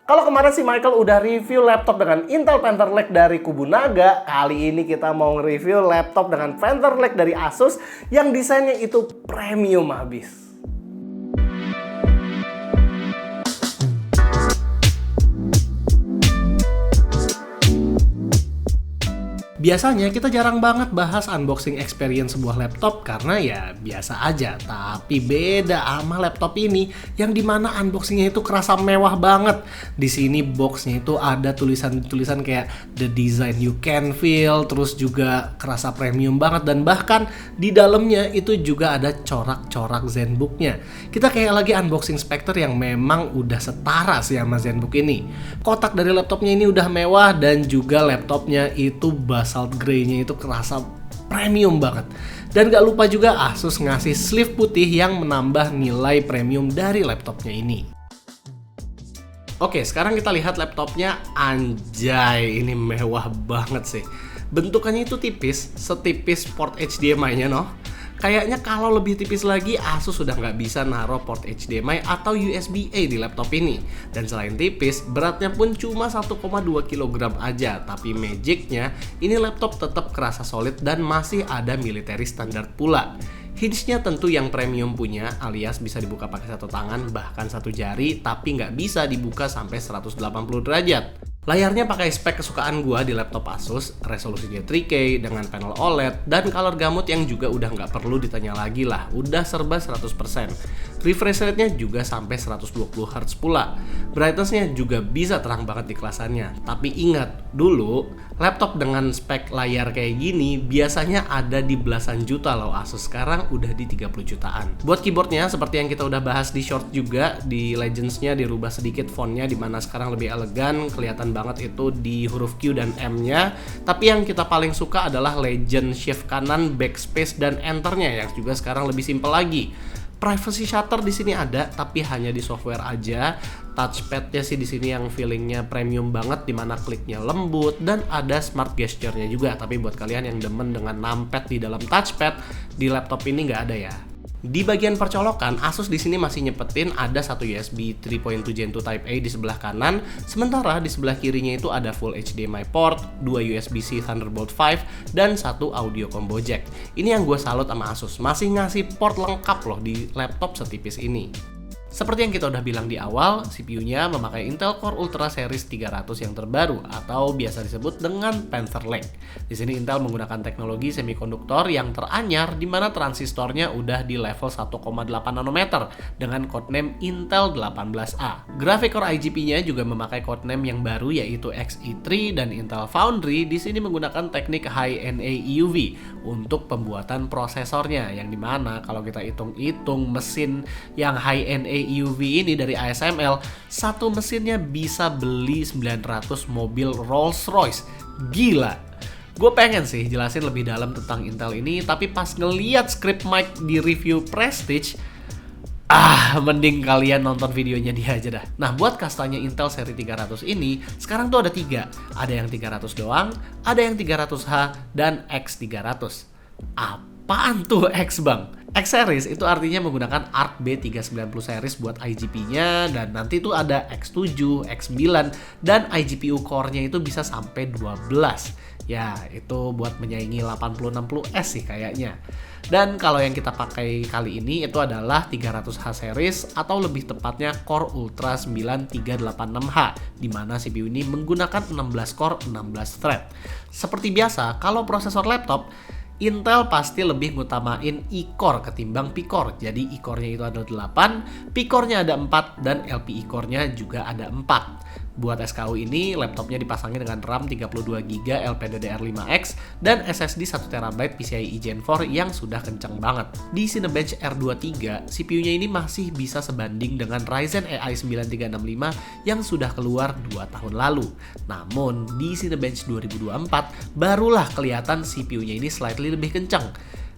Kalau kemarin si Michael udah review laptop dengan Intel Panther Lake dari kubu Naga, kali ini kita mau nge-review laptop dengan Panther Lake dari Asus yang desainnya itu premium habis. Biasanya kita jarang banget bahas unboxing experience sebuah laptop karena ya biasa aja. Tapi beda sama laptop ini yang dimana unboxingnya itu kerasa mewah banget. Di sini boxnya itu ada tulisan-tulisan kayak the design you can feel, terus juga kerasa premium banget dan bahkan di dalamnya itu juga ada corak-corak ZenBook-nya. Kita kayak lagi unboxing Spectre yang memang udah setara sih sama ZenBook ini. Kotak dari laptopnya ini udah mewah dan juga laptopnya itu basalt grey-nya itu kerasa premium banget. Dan gak lupa juga Asus ngasih sleeve putih yang menambah nilai premium dari laptopnya ini. Oke, sekarang kita lihat laptopnya. Anjay, ini mewah banget sih. Bentukannya itu tipis, setipis port HDMI-nya noh. Kayaknya kalau lebih tipis lagi Asus sudah nggak bisa naruh port HDMI atau USB-A di laptop ini. Dan selain tipis, beratnya pun cuma 1,2 kg aja. Tapi magicnya, ini laptop tetap kerasa solid dan masih ada military standard pula. Hinge-nya tentu yang premium punya, alias bisa dibuka pakai satu tangan bahkan satu jari, tapi nggak bisa dibuka sampai 180 derajat. Layarnya pakai spek kesukaan gua di laptop Asus, resolusinya 3K dengan panel OLED dan color gamut yang juga udah nggak perlu ditanya lagi lah, udah serba 100%. Refresh rate-nya juga sampai 120Hz pula. Brightness-nya juga bisa terang banget di kelasannya. Tapi ingat, dulu laptop dengan spek layar kayak gini biasanya ada di belasan juta loh Asus, sekarang udah di 30 jutaan. Buat keyboardnya, seperti yang kita udah bahas di short juga, di Legends-nya dirubah sedikit fontnya dimana sekarang lebih elegan, kelihatan banget itu di huruf Q dan M-nya. Tapi yang kita paling suka adalah Legend shift kanan, backspace dan enter-nya yang juga sekarang lebih simpel lagi. Privacy shutter di sini ada, tapi hanya di software aja. Touchpad-nya sih di sini yang feelingnya premium banget, dimana kliknya lembut dan ada smart gesture-nya juga. Tapi buat kalian yang demen dengan numpad di dalam touchpad, di laptop ini nggak ada ya. Di bagian percolokan, Asus di sini masih nyepetin ada satu USB 3.2 Gen 2 Type A di sebelah kanan, sementara di sebelah kirinya itu ada full HDMI port, 2 USB-C Thunderbolt 5, dan satu audio combo jack. Ini yang gue salut sama Asus, masih ngasih port lengkap loh di laptop setipis ini. Seperti yang kita udah bilang di awal, CPU-nya memakai Intel Core Ultra Series 300 yang terbaru atau biasa disebut dengan Panther Lake. Di sini Intel menggunakan teknologi semikonduktor yang teranyar di mana transistornya udah di level 1,8 nanometer dengan codename Intel 18A. Graphic Core IGP-nya juga memakai codename yang baru yaitu Xe3 dan Intel Foundry di sini menggunakan teknik High-NA EUV untuk pembuatan prosesornya, yang dimana kalau kita hitung-hitung mesin yang High-NA EUV ini dari ASML, satu mesinnya bisa beli 900 mobil Rolls Royce. Gila. Gue pengen sih jelasin lebih dalam tentang Intel ini, tapi pas ngeliat script mic di review Prestige, mending kalian nonton videonya dia aja dah. Nah, buat kastanya Intel seri 300 ini, sekarang tuh ada 3. Ada yang 300 doang, ada yang 300H, dan X300. Apaan tuh X bang? X series itu artinya menggunakan ARC B390 series buat IGP-nya, dan nanti tuh ada X7, X9, dan IGPU core-nya itu bisa sampai 12. Ya, itu buat menyaingi 8060S sih kayaknya. Dan kalau yang kita pakai kali ini itu adalah 300H series atau lebih tepatnya Core Ultra 9386H, di mana CPU ini menggunakan 16 core 16 thread. Seperti biasa, kalau prosesor laptop Intel pasti lebih ngutamain E-core ketimbang P-core. Jadi E-core-nya itu ada 8, P-core-nya ada 4, dan LPE core-nya juga ada 4. Buat SKU ini, laptopnya dipasangin dengan RAM 32GB LPDDR5X dan SSD 1TB PCIe Gen 4 yang sudah kenceng banget. Di Cinebench R23, CPU-nya ini masih bisa sebanding dengan Ryzen AI 9365 yang sudah keluar 2 tahun lalu. Namun, di Cinebench 2024, barulah kelihatan CPU-nya ini slightly lebih kenceng.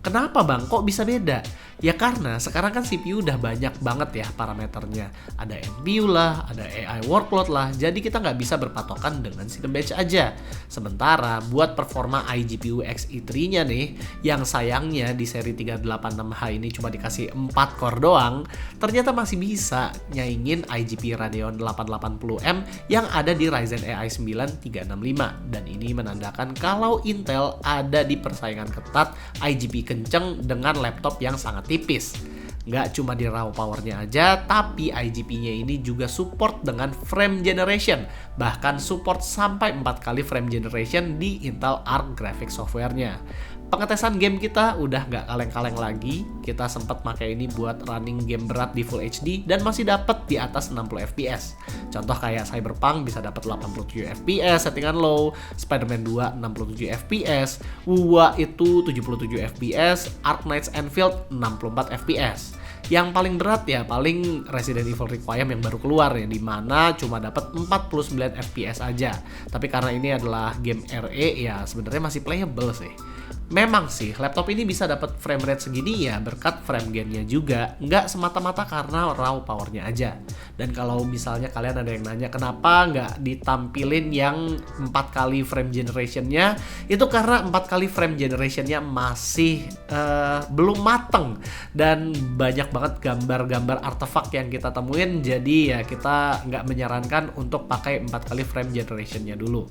Kenapa bang? Kok bisa beda? Ya karena sekarang kan CPU udah banyak banget ya parameternya. Ada NPU lah, ada AI workload lah, jadi kita nggak bisa berpatokan dengan Cinebench aja. Sementara buat performa iGPU Xe3-nya nih, yang sayangnya di seri 386H ini cuma dikasih 4 core doang, ternyata masih bisa nyaingin iGPU Radeon 880M yang ada di Ryzen AI 9 365. Dan ini menandakan kalau Intel ada di persaingan ketat iGPU kenceng dengan laptop yang sangat tipis. Nggak cuma di raw powernya aja, tapi iGPU-nya ini juga support dengan frame generation. Bahkan support sampai 4 kali frame generation di Intel Arc Graphics software-nya. Pengetesan game kita udah nggak kaleng-kaleng lagi. Kita sempat pakai ini buat running game berat di Full HD dan masih dapat di atas 60 FPS. Contoh kayak Cyberpunk bisa dapat 87 FPS settingan low, Spider-Man 2 67 FPS, WoW itu 77 FPS, Ark Knights Anfield 64 FPS. Yang paling berat ya paling Resident Evil Requiem yang baru keluar ya, dimana cuma dapat 49 FPS aja. Tapi karena ini adalah game RE ya sebenarnya masih playable sih. Memang sih laptop ini bisa dapat frame rate segini ya berkat frame gain-nya juga, nggak semata-mata karena raw powernya aja. Dan kalau misalnya kalian ada yang nanya kenapa nggak ditampilin yang 4 kali frame generation-nya, itu karena 4 kali frame generation-nya masih belum mateng dan banyak banget gambar-gambar artefak yang kita temuin, jadi ya kita nggak menyarankan untuk pakai 4 kali frame generation-nya dulu.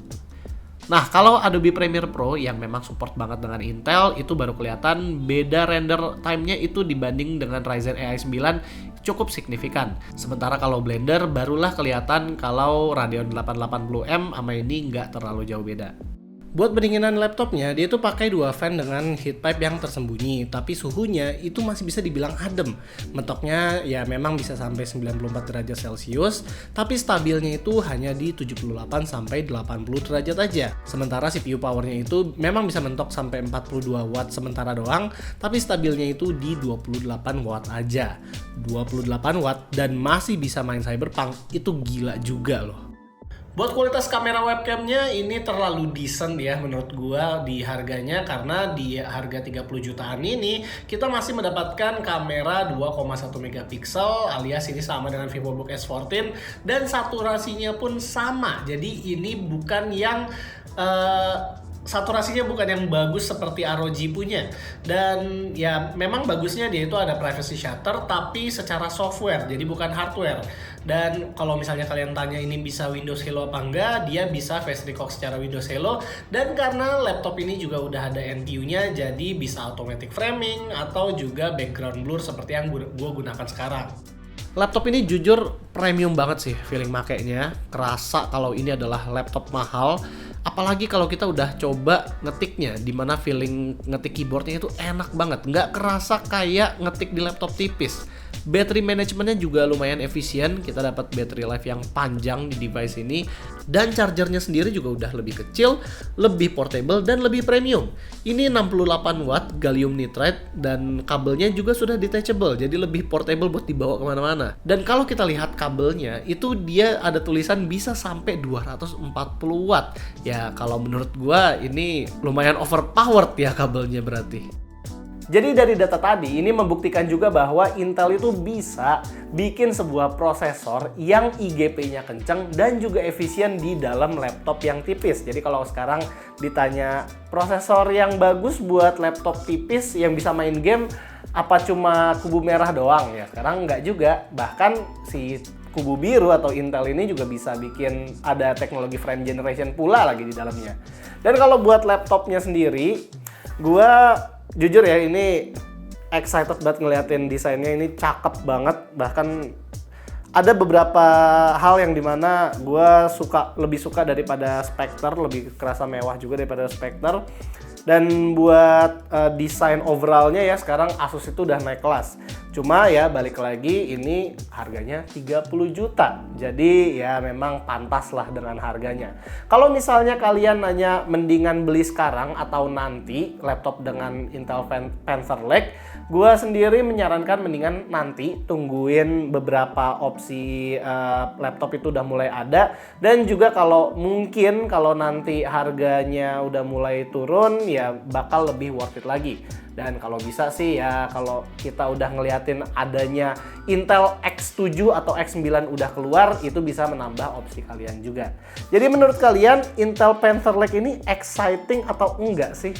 Nah, kalau Adobe Premiere Pro yang memang support banget dengan Intel, itu baru kelihatan beda render time-nya itu dibanding dengan Ryzen AI 9 cukup signifikan. Sementara kalau Blender barulah kelihatan kalau Radeon 880M sama ini nggak terlalu jauh beda. Buat pendinginan laptopnya, dia tuh pakai 2 fan dengan heat pipe yang tersembunyi, tapi suhunya itu masih bisa dibilang adem. Mentoknya ya memang bisa sampai 94 derajat Celcius, tapi stabilnya itu hanya di 78 sampai 80 derajat aja. Sementara CPU powernya itu memang bisa mentok sampai 42 watt sementara doang, tapi stabilnya itu di 28 watt aja. 28 watt dan masih bisa main Cyberpunk, itu gila juga loh. Buat kualitas kamera webcamnya ini terlalu decent ya menurut gua di harganya, karena di harga 30 jutaan ini kita masih mendapatkan kamera 2,1 megapiksel alias ini sama dengan VivoBook S14 dan saturasinya pun sama. Jadi ini bukan yang saturasinya bukan yang bagus seperti ROG punya, dan ya memang bagusnya dia itu ada privacy shutter tapi secara software jadi bukan hardware. Dan kalau misalnya kalian tanya ini bisa Windows Hello apa enggak, dia bisa face record secara Windows Hello, dan karena laptop ini juga udah ada NPU-nya jadi bisa automatic framing atau juga background blur seperti yang gue gunakan sekarang. Laptop ini jujur premium banget sih feeling makainya, kerasa kalau ini adalah laptop mahal. Apalagi kalau kita udah coba ngetiknya, dimana feeling ngetik keyboardnya itu enak banget, nggak kerasa kayak ngetik di laptop tipis. Battery manajemennya juga lumayan efisien, kita dapat battery life yang panjang di device ini, dan chargernya sendiri juga udah lebih kecil, lebih portable, dan lebih premium. Ini 68 watt gallium nitride dan kabelnya juga sudah detachable, jadi lebih portable buat dibawa kemana-mana. Dan kalau kita lihat kabelnya, itu dia ada tulisan bisa sampai 240 watt. Ya kalau menurut gua ini lumayan overpowered ya kabelnya berarti. Jadi dari data tadi ini membuktikan juga bahwa Intel itu bisa bikin sebuah prosesor yang IGP-nya kenceng dan juga efisien di dalam laptop yang tipis. Jadi kalau sekarang ditanya prosesor yang bagus buat laptop tipis yang bisa main game, apa cuma kubu merah doang ya? Sekarang nggak juga, bahkan si kubu biru atau Intel ini juga bisa bikin ada teknologi frame generation pula lagi di dalamnya. Dan kalau buat laptopnya sendiri, gua jujur ya ini excited banget ngeliatin desainnya, ini cakep banget. Bahkan ada beberapa hal yang dimana gue lebih suka daripada Spectre, lebih kerasa mewah juga daripada Spectre. Dan buat desain overallnya ya sekarang Asus itu udah naik kelas. Cuma ya balik lagi ini harganya 30 juta. Jadi ya memang pantas lah dengan harganya. Kalau misalnya kalian nanya mendingan beli sekarang atau nanti laptop dengan Intel Panther Lake, gue sendiri menyarankan mendingan nanti tungguin beberapa opsi laptop itu udah mulai ada, dan juga kalau mungkin kalau nanti harganya udah mulai turun ya bakal lebih worth it lagi. Dan kalau bisa sih ya kalau kita udah ngeliatin adanya Intel X7 atau X9 udah keluar, itu bisa menambah opsi kalian juga. Jadi menurut kalian Intel Panther Lake ini exciting atau enggak sih?